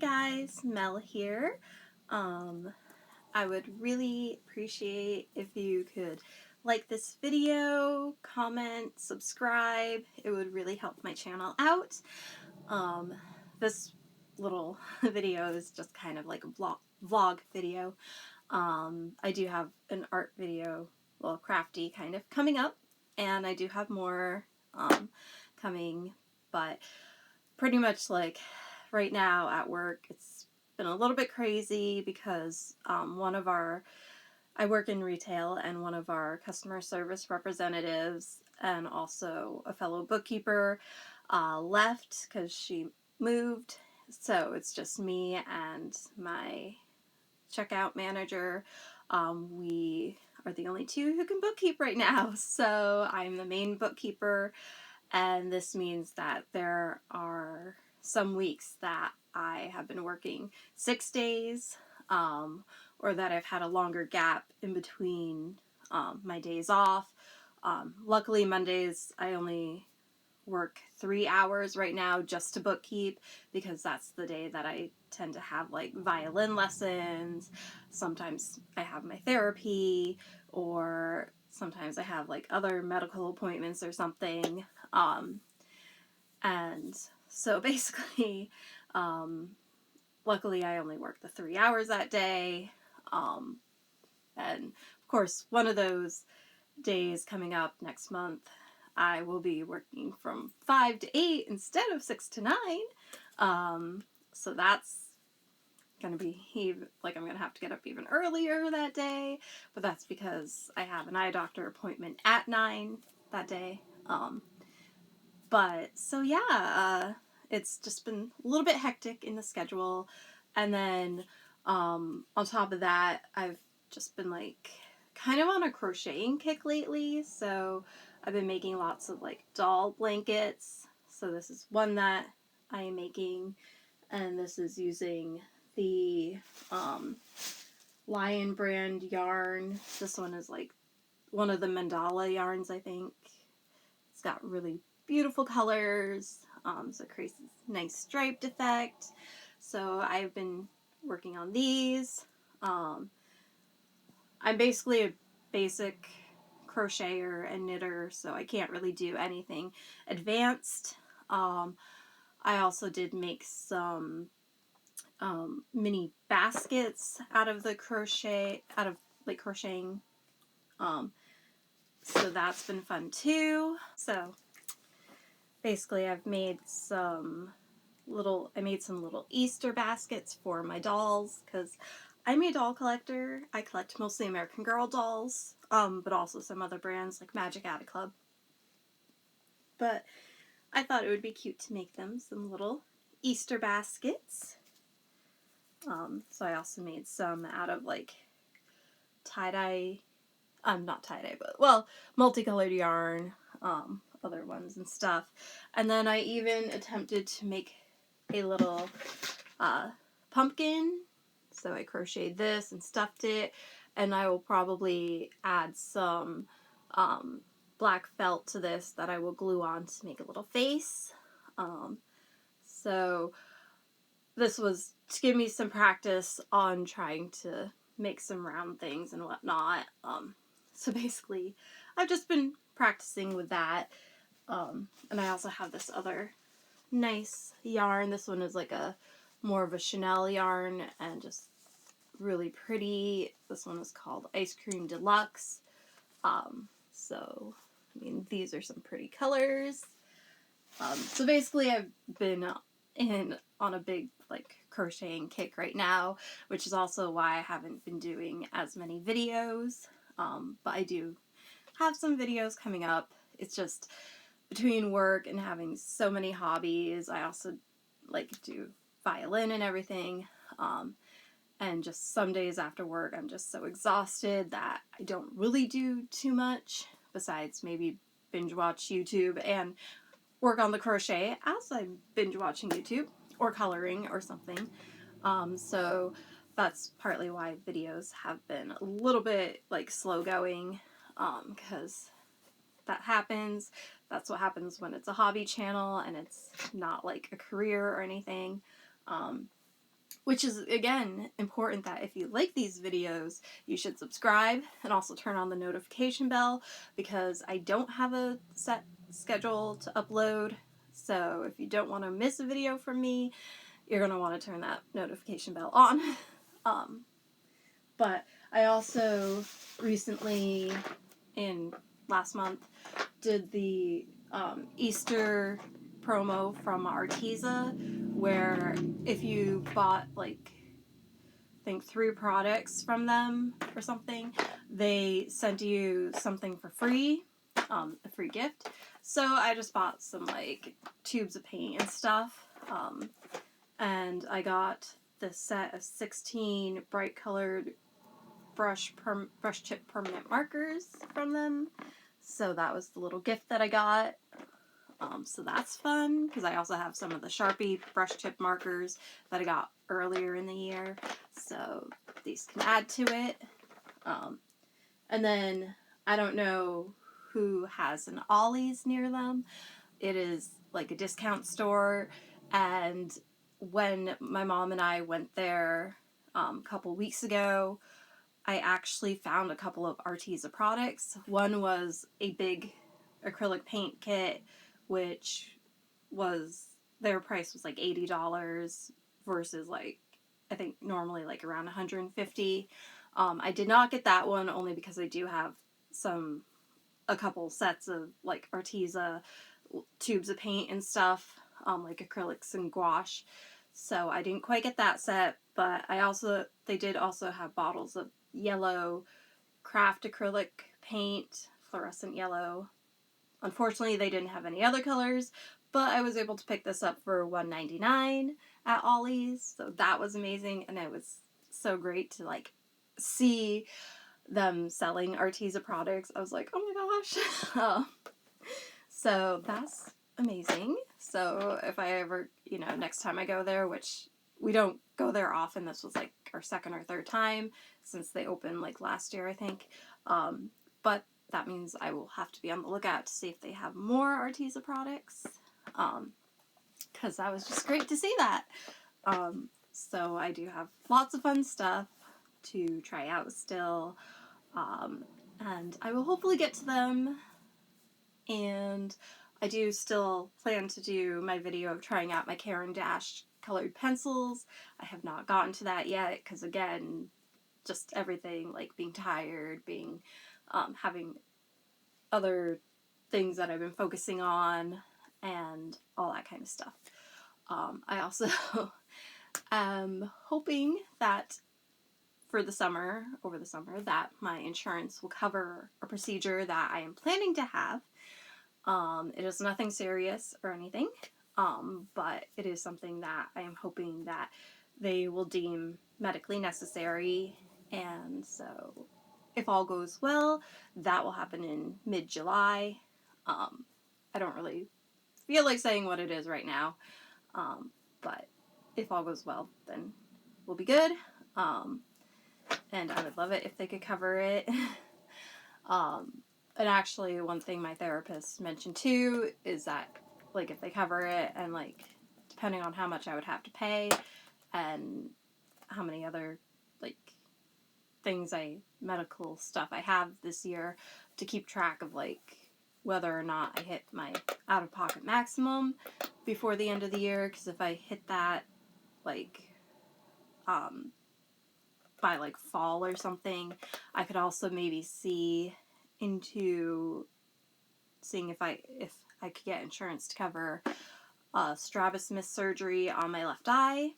Hey guys, Mel here. I would really appreciate if you could like this video, comment, subscribe. It would really help my channel out. This little video is just kind of like a vlog video. I do have an art video, well, crafty kind of, coming up, and I do have more coming, but pretty much like right now at work it's been a little bit crazy because I work in retail, and one of our customer service representatives and also a fellow bookkeeper left because she moved, so it's just me and my checkout manager. We are the only two who can bookkeep right now, so I'm the main bookkeeper. And this means that there are some weeks that I have been working 6 days, or that I've had a longer gap in between my days off. Luckily, Mondays I only work 3 hours right now just to bookkeep, because that's the day that I tend to have like violin lessons. Sometimes I have my therapy, or sometimes I have like other medical appointments or something. And so basically, luckily I only work the 3 hours that day. And of course, one of those days coming up next month, I will be working from 5 to 8 instead of 6 to 9. So that's going to be I'm going to have to get up even earlier that day, but that's because I have an eye doctor appointment at 9 that day. But so yeah, it's just been a little bit hectic in the schedule. And then on top of that, I've just been like kind of on a crocheting kick lately. So I've been making lots of like doll blankets. So this is one that I am making, and this is using the Lion brand yarn. This one is like one of the mandala yarns, I think. It's got really beautiful colors, so it creates this nice striped effect. So I've been working on these. I'm basically a basic crocheter and knitter, so I can't really do anything advanced. I also did make some mini baskets out of crocheting. So that's been fun too. So basically I made some little Easter baskets for my dolls, because I'm a doll collector. I collect mostly American Girl dolls, but also some other brands like Magic Attic Club. But I thought it would be cute to make them some little Easter baskets. So I also made some out of like tie-dye, not tie-dye, but well, multicolored yarn, other ones and stuff. And then I even attempted to make a little pumpkin. So I crocheted this and stuffed it, and I will probably add some black felt to this that I will glue on to make a little face. So this was to give me some practice on trying to make some round things and whatnot. So basically, I've just been practicing with that. And I also have this other nice yarn. This one is like more of a Chanel yarn and just really pretty. This one is called Ice Cream Deluxe. So, I mean, these are some pretty colors. So basically I've been on a big like crocheting kick right now, which is also why I haven't been doing as many videos. But I do have some videos coming up. It's just between work and having so many hobbies, I also like do violin and everything. And just some days after work, I'm just so exhausted that I don't really do too much besides maybe binge watch YouTube and work on the crochet as I'm binge watching YouTube or coloring or something. So that's partly why videos have been a little bit like slow going, because that happens. That's what happens when it's a hobby channel and it's not like a career or anything. which is, again, important that if you like these videos, you should subscribe and also turn on the notification bell, because I don't have a set schedule to upload. So if you don't want to miss a video from me, you're going to want to turn that notification bell on. But I also recently, in last month, did the Easter promo from Arteza, where if you bought like, I think 3 products from them or something, they sent you something for free, a free gift. So I just bought some like tubes of paint and stuff, and I got this set of 16 bright colored brush tip permanent markers from them. So that was the little gift that I got. So that's fun, because I also have some of the Sharpie brush tip markers that I got earlier in the year. So these can add to it. And then I don't know who has an Ollie's near them. It is like a discount store, and when my mom and I went there a couple weeks ago, I actually found a couple of Arteza products. One was a big acrylic paint kit, which was, their price was like $80 versus like, I think normally like around $150. I did not get that one only because I do have a couple sets of like Arteza tubes of paint and stuff, like acrylics and gouache. So I didn't quite get that set, but they did also have bottles of yellow craft acrylic paint, fluorescent yellow. Unfortunately, they didn't have any other colors, but I was able to pick this up for $1.99 at Ollie's, so that was amazing, and it was so great to like see them selling Arteza products. I was like, oh my gosh. So that's amazing. So if I ever, next time I go there, which we don't go there often, this was like our second or third time since they opened like last year, I think. But that means I will have to be on the lookout to see if they have more Arteza products, because that was just great to see that. So I do have lots of fun stuff to try out still, and I will hopefully get to them. And I do still plan to do my video of trying out my Caran d'Ache colored pencils. I have not gotten to that yet because, again, just everything, like being tired, having other things that I've been focusing on, and all that kind of stuff. I also am hoping that over the summer, that my insurance will cover a procedure that I am planning to have. It is nothing serious or anything, but it is something that I am hoping that they will deem medically necessary, and so if all goes well, that will happen in mid-July. I don't really feel like saying what it is right now, but if all goes well, then we'll be good, and I would love it if they could cover it. And actually, one thing my therapist mentioned too is that, like, if they cover it, and like, depending on how much I would have to pay and how many other like medical stuff I have this year, to keep track of like whether or not I hit my out-of-pocket maximum before the end of the year. Because if I hit that like by like fall or something, I could also maybe see into seeing if I could get insurance to cover strabismus surgery on my left eye,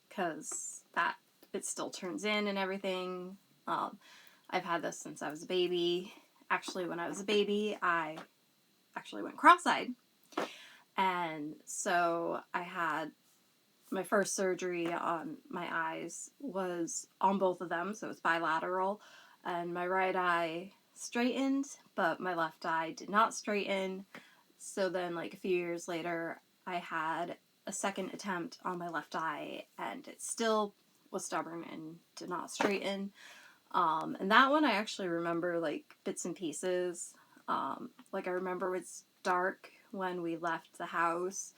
because that it still turns in and everything. I've had this since I was a baby. Actually, when I was a baby, I actually went cross-eyed, and so I had my first surgery on my eyes was on both of them, so it's bilateral, and my right eye straightened, but my left eye did not straighten. So then, like, a few years later, I had a second attempt on my left eye, and it still was stubborn and did not straighten. And that one I actually remember, like, bits and pieces. Like, I remember it was dark when we left the house,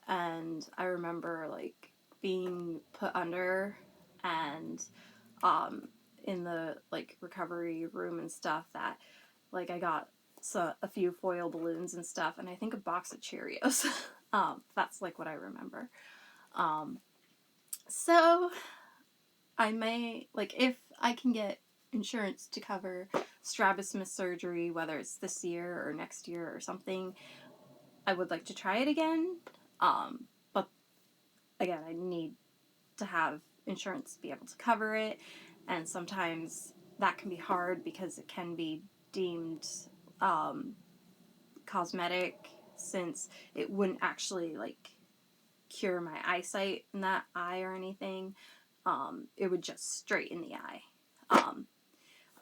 and I remember, like, being put under and in the like recovery room and stuff that like I got a few foil balloons and stuff, and I think a box of Cheerios. That's like what I remember. So I may, like, if I can get insurance to cover strabismus surgery, whether it's this year or next year or something, I would like to try it again. But again, I need to have insurance to be able to cover it, and sometimes that can be hard because it can be deemed cosmetic, since it wouldn't actually like cure my eyesight in that eye or anything. It would just straighten the eye.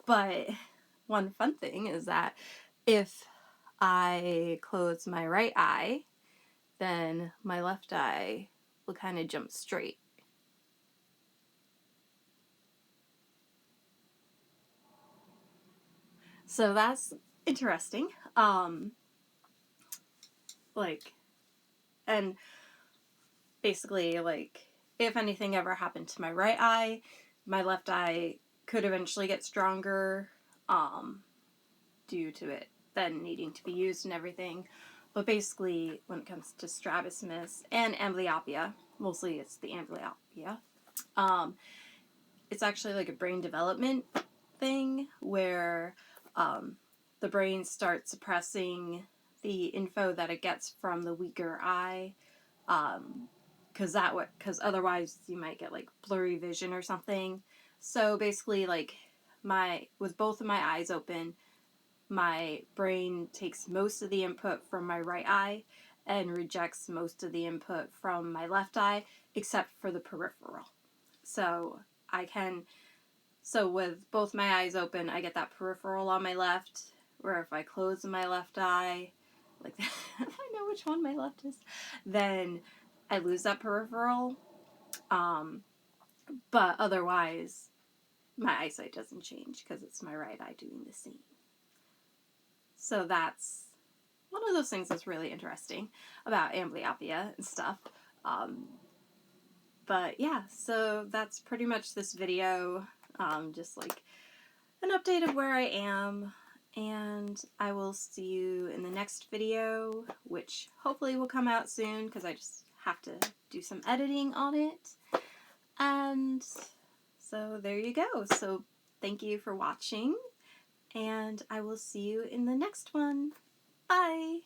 But one fun thing is that if I close my right eye, then my left eye will kind of jump straight. So that's interesting. Like, and basically, like, if anything ever happened to my right eye, my left eye could eventually get stronger, due to it then needing to be used and everything. But basically, when it comes to strabismus and amblyopia, mostly it's the amblyopia, it's actually like a brain development thing where the brain starts suppressing the info that it gets from the weaker eye, because otherwise you might get like blurry vision or something. So basically, like, with both of my eyes open, my brain takes most of the input from my right eye and rejects most of the input from my left eye, except for the peripheral. So with both my eyes open, I get that peripheral on my left, where if I close my left eye, like I know which one my left is, then I lose that peripheral. But otherwise, my eyesight doesn't change because it's my right eye doing the same. So that's one of those things that's really interesting about amblyopia and stuff. But yeah, so that's pretty much this video. Just like an update of where I am. And I will see you in the next video, which hopefully will come out soon because I just have to do some editing on it. And so there you go. So thank you for watching, and I will see you in the next one. Bye!